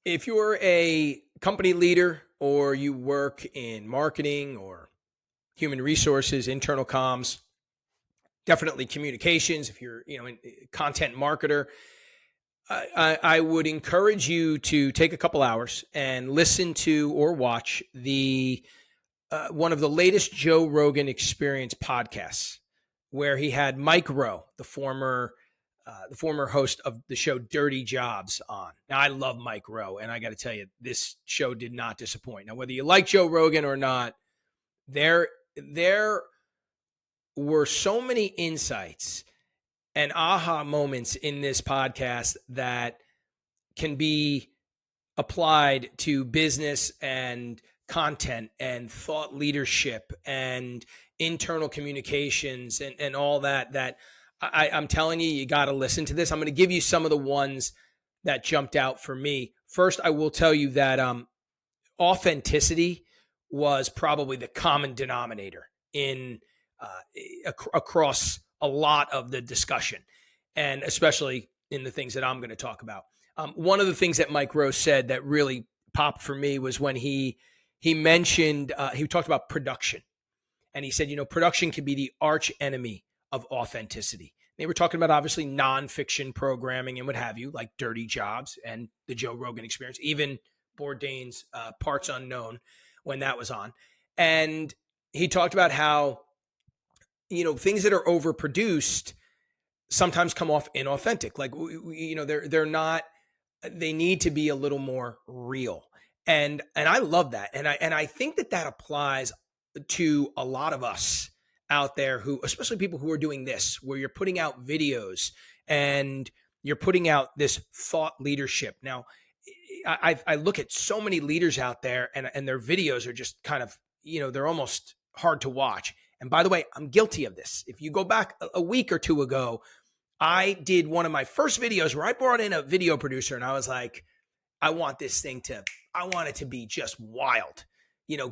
If you're a company leader or you work in marketing or human resources, internal comms, definitely communications, if you're, a content marketer, I would encourage you to take a couple hours and listen to or watch the one of the latest Joe Rogan Experience podcasts, where he had Mike Rowe, the former host of the show Dirty Jobs, on. Now, I love Mike Rowe, and I got to tell you, this show did not disappoint. Now, whether you like Joe Rogan or not, there were so many insights and aha moments in this podcast that can be applied to business and content and thought leadership and internal communications and all that I'm telling you, you got to listen to this. I'm going to give you some of the ones that jumped out for me. First, I will tell you that authenticity was probably the common denominator in across a lot of the discussion, and especially in the things that I'm going to talk about. One of the things that Mike Rowe said that really popped for me was when he mentioned, he talked about production. And he said, production can be the arch enemy of authenticity. They were talking about obviously nonfiction programming and what have you, like Dirty Jobs and the Joe Rogan Experience, even Bourdain's Parts Unknown when that was on. And he talked about how, things that are overproduced sometimes come off inauthentic. Like, they're not, they need to be a little more real. And I love that. And I think that applies to a lot of us out there who, especially people who are doing this, where you're putting out videos and you're putting out this thought leadership. Now, I look at so many leaders out there and their videos are just kind of, they're almost hard to watch. And by the way, I'm guilty of this. If you go back a week or two ago, I did one of my first videos where I brought in a video producer and I was like, I want it to be just wild.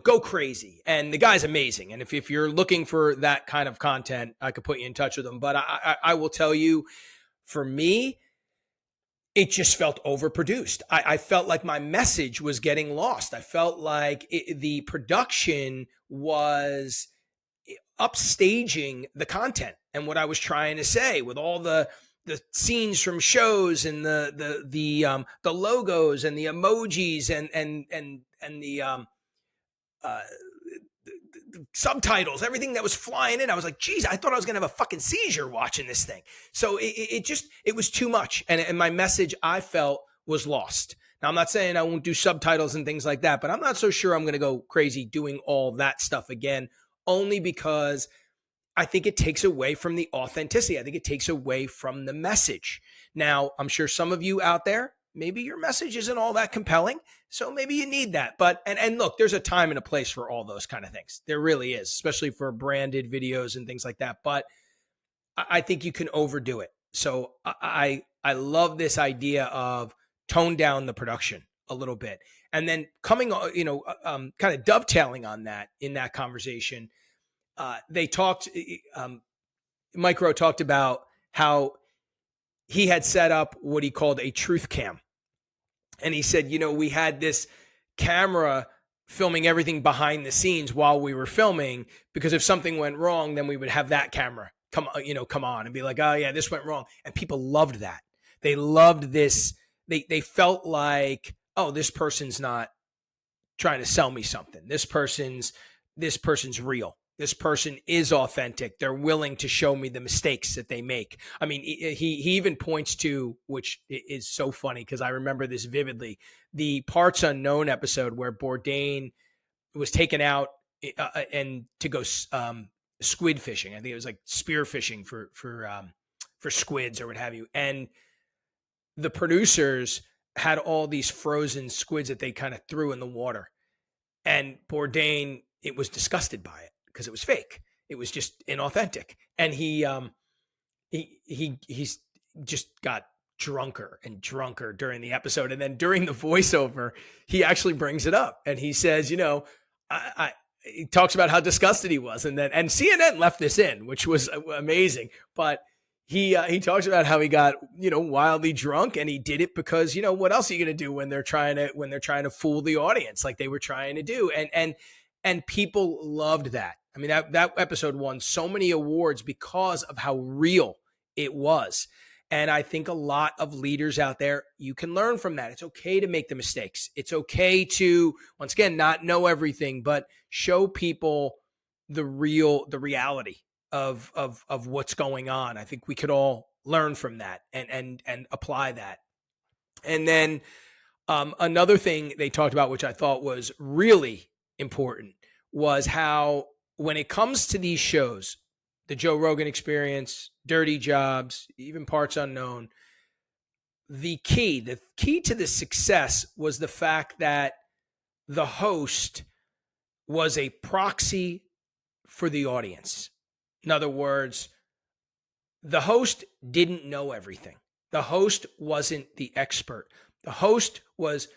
Go crazy. And the guy's amazing. And if you're looking for that kind of content, I could put you in touch with him. But I will tell you, for me, it just felt overproduced. I felt like my message was getting lost. I felt like the production was upstaging the content and what I was trying to say with all the scenes from shows and the logos and the emojis and the subtitles, everything that was flying in. I was like, geez, I thought I was going to have a fucking seizure watching this thing. So it was too much. And my message, I felt, was lost. Now, I'm not saying I won't do subtitles and things like that, but I'm not so sure I'm going to go crazy doing all that stuff again, only because I think it takes away from the authenticity. I think it takes away from the message. Now, I'm sure some of you out there, maybe your message isn't all that compelling, so maybe you need that. But and look, there's a time and a place for all those kind of things. There really is, especially for branded videos and things like that. But I think you can overdo it. So I love this idea of tone down the production a little bit, and then coming, kind of dovetailing on that in that conversation. They talked. Mike Rowe talked about how he had set up what he called a truth cam. And he said, we had this camera filming everything behind the scenes while we were filming, because if something went wrong, then we would have that camera come on and be like, oh yeah, this went wrong. And people loved that. They loved this. They felt like, oh, this person's not trying to sell me something. This person's real. This person is authentic. They're willing to show me the mistakes that they make. I mean, he even points to, which is so funny because I remember this vividly, the Parts Unknown episode where Bourdain was taken out and to go squid fishing. I think it was like spear fishing for squids or what have you. And the producers had all these frozen squids that they kind of threw in the water. And Bourdain, it was disgusted by it, because it was fake. It was just inauthentic. And he's just got drunker and drunker during the episode. And then during the voiceover, he actually brings it up. And he says, he talks about how disgusted he was. And CNN left this in, which was amazing. But he talks about how he got, wildly drunk, and he did it because, what else are you going to do when they're trying to fool the audience like they were trying to do? And people loved that. I mean, that episode won so many awards because of how real it was. And I think a lot of leaders out there, you can learn from that. It's okay to make the mistakes. It's okay to, once again, not know everything, but show people the reality of what's going on. I think we could all learn from that and apply that. And then another thing they talked about, which I thought was really important, was how when it comes to these shows, the Joe Rogan Experience, Dirty Jobs, even Parts Unknown, the key to the success was the fact that the host was a proxy for the audience. In other words, the host didn't know everything. The host wasn't the expert. The host was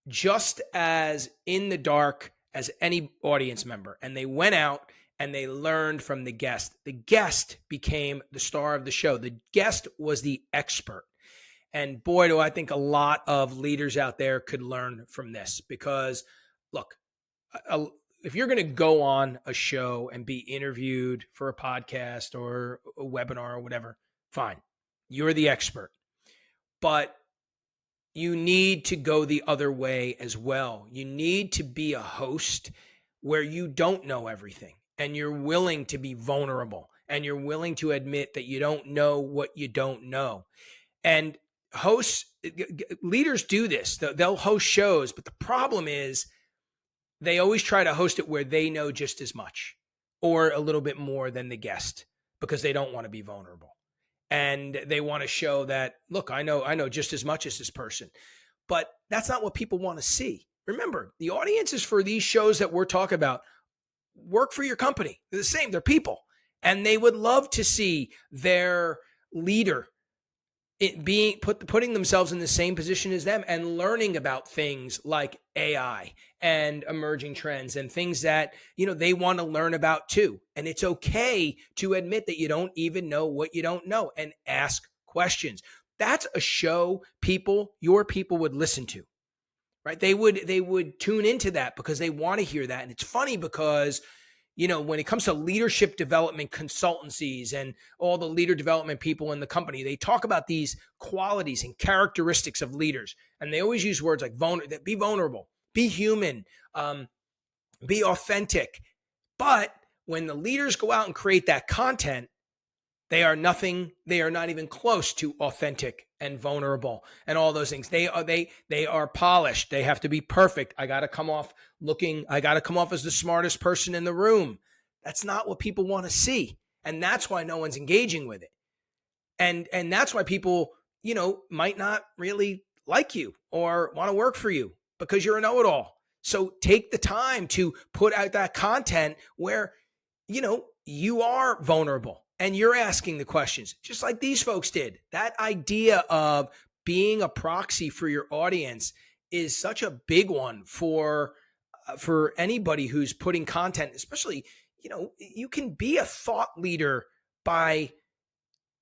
just as in the dark as any audience member. And they went out and they learned from the guest. The guest became the star of the show. The guest was the expert. And boy, do I think a lot of leaders out there could learn from this, because look, if you're going to go on a show and be interviewed for a podcast or a webinar or whatever, fine. You're the expert. But you need to go the other way as well. You need to be a host where you don't know everything and you're willing to be vulnerable and you're willing to admit that you don't know what you don't know. And leaders do this. They'll host shows, but the problem is they always try to host it where they know just as much or a little bit more than the guest, because they don't want to be vulnerable. And they want to show that, look, I know just as much as this person. But that's not what people want to see. Remember, the audiences for these shows that we're talking about work for your company. They're the same. They're people. And they would love to see their leader putting themselves in the same position as them and learning about things like AI and emerging trends and things that, they want to learn about too. And it's okay to admit that you don't even know what you don't know and ask questions. That's a show your people would listen to, right? They would tune into that because they want to hear that. And it's funny because when it comes to leadership development consultancies and all the leader development people in the company, they talk about these qualities and characteristics of leaders. And they always use words like be vulnerable, be human, be authentic. But when the leaders go out and create that content, they are not even close to authentic and vulnerable and all those things. They are polished. They have to be perfect. I got to come off as the smartest person in the room. That's not what people want to see. And that's why no one's engaging with it. And that's why people, might not really like you or want to work for you, because you're a know-it-all. So take the time to put out that content where, you are vulnerable. And you're asking the questions, just like these folks did. That idea of being a proxy for your audience is such a big one for anybody who's putting content, especially, you can be a thought leader by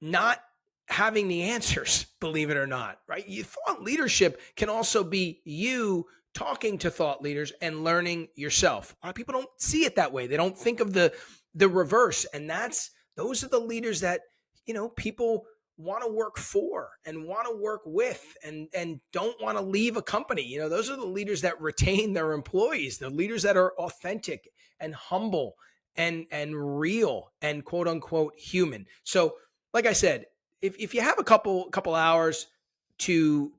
not having the answers, believe it or not, right? Thought leadership can also be you talking to thought leaders and learning yourself. A lot of people don't see it that way. They don't think of the reverse. And those are the leaders that, people want to work for and want to work with and don't want to leave a company. Those are the leaders that retain their employees, the leaders that are authentic and humble and real and quote unquote human. So like I said, if you have a couple hours to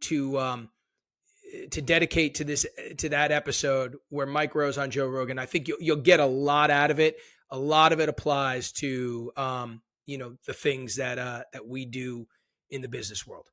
dedicate to that episode where Mike Rowe's on Joe Rogan, I think you'll get a lot out of it. A lot of it applies to, the things that we do in the business world.